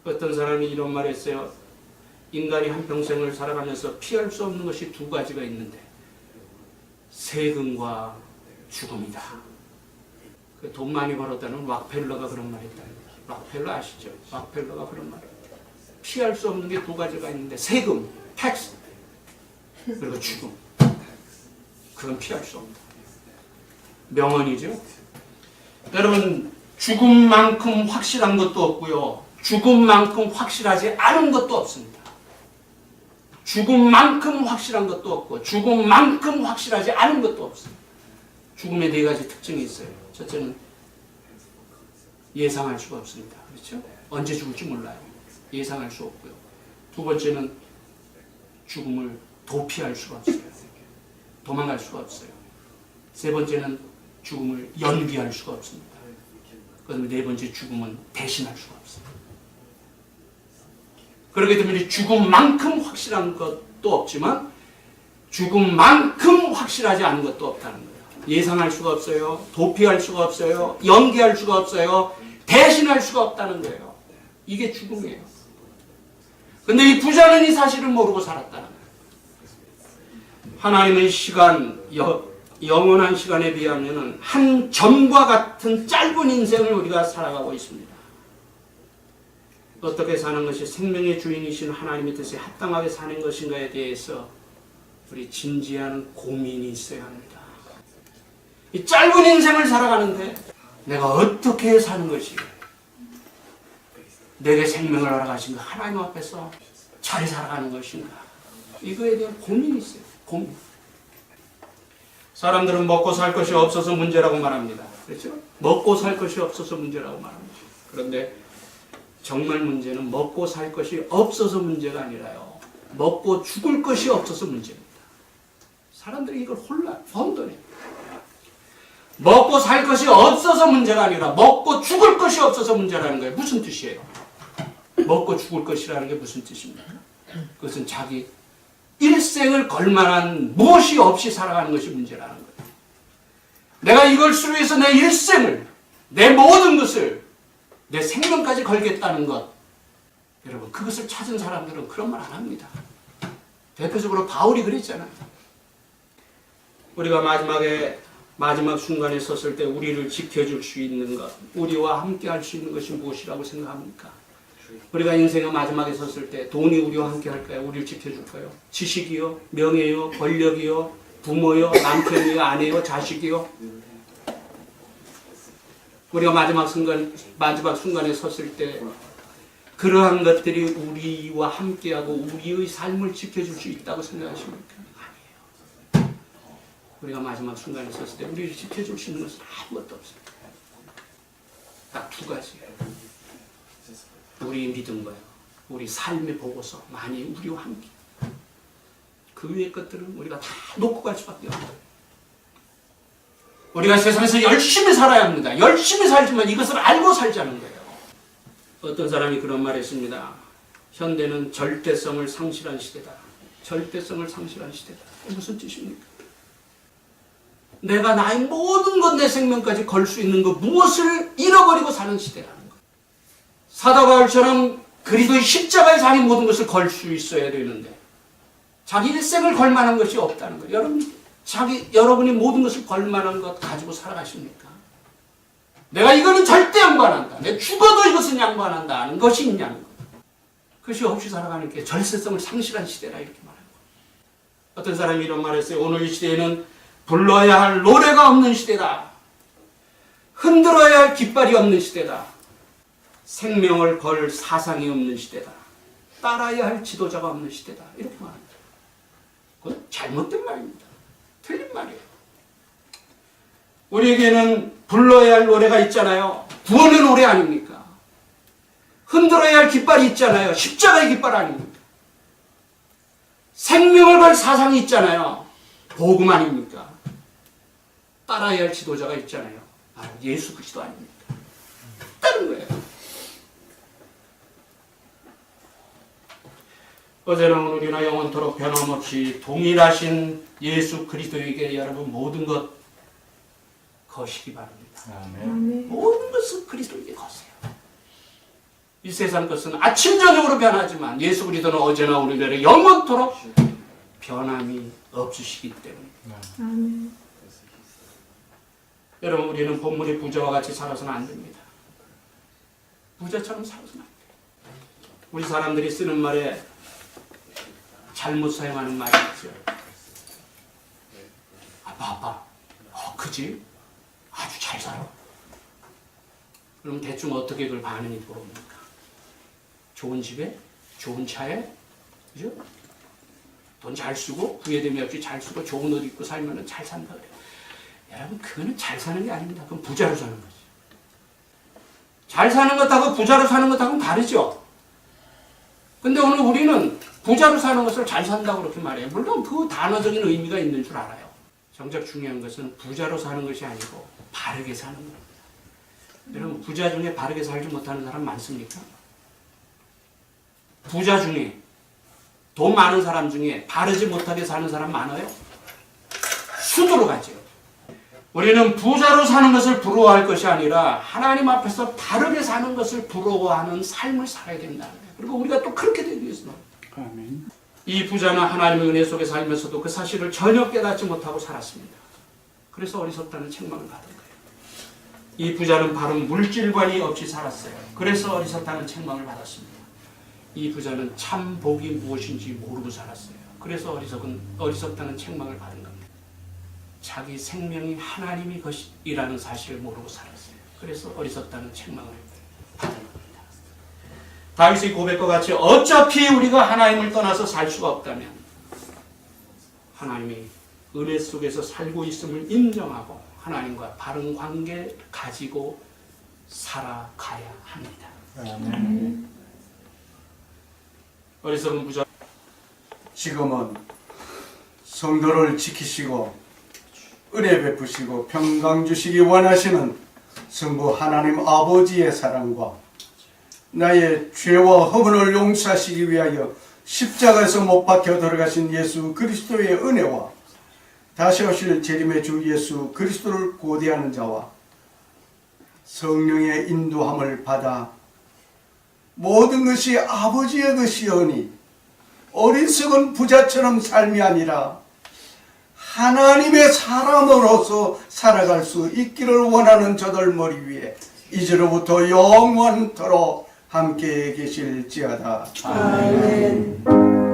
어떤 사람이 이런 말을 했어요. 인간이 한평생을 살아가면서 피할 수 없는 것이 두 가지가 있는데 세금과 죽음이다. 돈 많이 벌었다는 락펠러가 그런 말 했다. 락펠러 아시죠? 락펠러가 그런 말 했다. 피할 수 없는 게 두 가지가 있는데 세금, 텍스, 그리고 죽음. 그건 피할 수 없다. 명언이죠. 여러분, 죽음만큼 확실한 것도 없고요. 죽음만큼 확실하지 않은 것도 없습니다. 죽음만큼 확실한 것도 없고 죽음만큼 확실하지 않은 것도 없습니다. 죽음의 네 가지 특징이 있어요. 첫째는 예상할 수가 없습니다. 그렇죠? 언제 죽을지 몰라요. 예상할 수 없고요. 두 번째는 죽음을 도피할 수가 없어요. 도망갈 수가 없어요. 세 번째는 죽음을 연기할 수가 없습니다. 그다음에 네 번째 죽음은 대신할 수가 없어요. 그렇기 때문에 죽음만큼 확실한 것도 없지만 죽음만큼 확실하지 않은 것도 없다는 거예요. 예상할 수가 없어요. 도피할 수가 없어요. 연기할 수가 없어요. 대신할 수가 없다는 거예요. 이게 죽음이에요. 근데 이 부자는 이 사실을 모르고 살았다는 거예요. 하나님의 시간, 영원한 시간에 비하면 한 점과 같은 짧은 인생을 우리가 살아가고 있습니다. 어떻게 사는 것이 생명의 주인이신 하나님의 뜻에 합당하게 사는 것인가에 대해서 우리 진지한 고민이 있어야 합니다. 이 짧은 인생을 살아가는데 내가 어떻게 사는 것이 내게 생명을 허락하신 그 하나님 앞에서 잘 살아가는 것인가, 이거에 대한 고민이 있어요. 고민. 사람들은 먹고 살 것이 없어서 문제라고 말합니다. 그렇죠? 먹고 살 것이 없어서 문제라고 말합니다. 그런데 정말 문제는 먹고 살 것이 없어서 문제가 아니라요, 먹고 죽을 것이 없어서 문제입니다. 사람들이 이걸 혼돈해요. 먹고 살 것이 없어서 문제가 아니라 먹고 죽을 것이 없어서 문제라는 거예요. 무슨 뜻이에요? 먹고 죽을 것이라는 게 무슨 뜻입니까? 그것은 자기 일생을 걸만한 무엇이 없이 살아가는 것이 문제라는 거예요. 내가 이걸 위해서 내 일생을, 내 모든 것을, 내 생명까지 걸겠다는 것, 여러분, 그것을 찾은 사람들은 그런 말 안 합니다. 대표적으로 바울이 그랬잖아요. 우리가 마지막 순간에 섰을 때 우리를 지켜줄 수 있는 것, 우리와 함께 할 수 있는 것이 무엇이라고 생각합니까? 우리가 인생의 마지막에 섰을 때 돈이 우리와 함께 할까요? 우리를 지켜줄까요? 지식이요? 명예요? 권력이요? 부모요? 남편이요? 아내요? 자식이요? 우리가 마지막 순간에 섰을 때 그러한 것들이 우리와 함께하고 우리의 삶을 지켜줄 수 있다고 생각하십니까? 아니에요. 우리가 마지막 순간에 섰을 때 우리를 지켜줄 수 있는 것은 아무것도 없습니다. 딱 두 가지예요. 우리의 믿음과 우리 삶의 보고서, 많이 우리와 함께. 그 위의 것들은 우리가 다 놓고 갈 수밖에 없어요. 우리가 세상에서 열심히 살아야 합니다. 열심히 살지만 이것을 알고 살자는 거예요. 어떤 사람이 그런 말을 했습니다. 현대는 절대성을 상실한 시대다. 절대성을 상실한 시대다. 무슨 뜻입니까? 내가 나의 모든 것, 내 생명까지 걸 수 있는 것, 무엇을 잃어버리고 사는 시대라는 거예요. 사도 바울처럼 그리스도의 십자가에 자기 모든 것을 걸 수 있어야 되는데 자기 일생을 걸 만한 것이 없다는 거예요. 여러분이 모든 것을 걸 만한 것 가지고 살아가십니까? 내가 이거는 절대 양보 안 한다. 내가 죽어도 이것은 양보 안 한다 하는 것이 있냐는 거예요. 그것이 없이 살아가는 게 절세성을 상실한 시대라, 이렇게 말하는 거예요. 어떤 사람이 이런 말을 했어요. 오늘 이 시대에는 불러야 할 노래가 없는 시대다. 흔들어야 할 깃발이 없는 시대다. 생명을 걸 사상이 없는 시대다. 따라야 할 지도자가 없는 시대다. 이렇게 말합니다. 그건 잘못된 말입니다. 틀린 말이에요. 우리에게는 불러야 할 노래가 있잖아요. 구원의 노래 아닙니까? 흔들어야 할 깃발이 있잖아요. 십자가의 깃발 아닙니까? 생명을 걸 사상이 있잖아요. 복음 아닙니까? 따라야 할 지도자가 있잖아요. 예수 그리스도 아닙니까? 다른 거예요. 어제나 오늘이나 영원토록 변함없이 동일하신 예수 그리스도에게 여러분 모든 것 거시기 바랍니다. 아멘. 모든 것을 그리스도에게 거세요. 이 세상 것은 아침 저녁으로 변하지만 예수 그리스도는 어제나 오늘날에 영원토록 변함이 없으시기 때문입니다. 아멘. 여러분, 우리는 본문의 부자와 같이 살아서는 안 됩니다. 부자처럼 살아서는 안 돼요. 우리 사람들이 쓰는 말에 잘못 사용하는 말이 있죠. 아빠, 그지? 아주 잘 살아. 그럼 대충 어떻게 그걸 반응이 들어옵니까? 좋은 집에, 좋은 차에, 그죠? 돈 잘 쓰고, 후회됨이 없이 잘 쓰고, 좋은 옷 입고 살면 잘 산다 그래요. 여러분, 그거는 잘 사는 게 아닙니다. 그건 부자로 사는 거지. 잘 사는 것하고 부자로 사는 것하고는 다르죠. 근데 오늘 우리는 부자로 사는 것을 잘 산다고 그렇게 말해요. 물론 그 단어적인 의미가 있는 줄 알아요. 정작 중요한 것은 부자로 사는 것이 아니고 바르게 사는 겁니다. 여러분, 부자 중에 바르게 살지 못하는 사람 많습니까? 부자 중에, 돈 많은 사람 중에 바르지 못하게 사는 사람 많아요? 수두로 가죠. 우리는 부자로 사는 것을 부러워할 것이 아니라 하나님 앞에서 바르게 사는 것을 부러워하는 삶을 살아야 된다는 거예요. 그리고 우리가 또 그렇게 되기 위해서는 아멘. 이 부자는 하나님의 은혜 속에 살면서도 그 사실을 전혀 깨닫지 못하고 살았습니다. 그래서 어리석다는 책망을 받은 거예요. 이 부자는 바른 물질관이 없이 살았어요. 그래서 어리석다는 책망을 받았습니다. 이 부자는 참 복이 무엇인지 모르고 살았어요. 그래서 어리석다는 책망을 받은 겁니다. 자기 생명이 하나님이 것이라는 사실을 모르고 살았어요. 그래서 어리석다는 책망을 받은 겁니다. 다윗의 고백과 같이 어차피 우리가 하나님을 떠나서 살 수가 없다면 하나님이 은혜 속에서 살고 있음을 인정하고 하나님과 바른 관계 가지고 살아가야 합니다. 아멘. 어리석은 부자, 지금은 성도를 지키시고 은혜 베푸시고 평강 주시기 원하시는 성부 하나님 아버지의 사랑과 나의 죄와 허물을 용서하시기 위하여 십자가에서 못 박혀 돌아가신 예수 그리스도의 은혜와 다시 오실 재림의 주 예수 그리스도를 고대하는 자와 성령의 인도함을 받아 모든 것이 아버지의 것이오니 어리석은 부자처럼 삶이 아니라 하나님의 사람으로서 살아갈 수 있기를 원하는 저들 머리 위에 이제로부터 영원토록 함께 계실지어다. 아멘.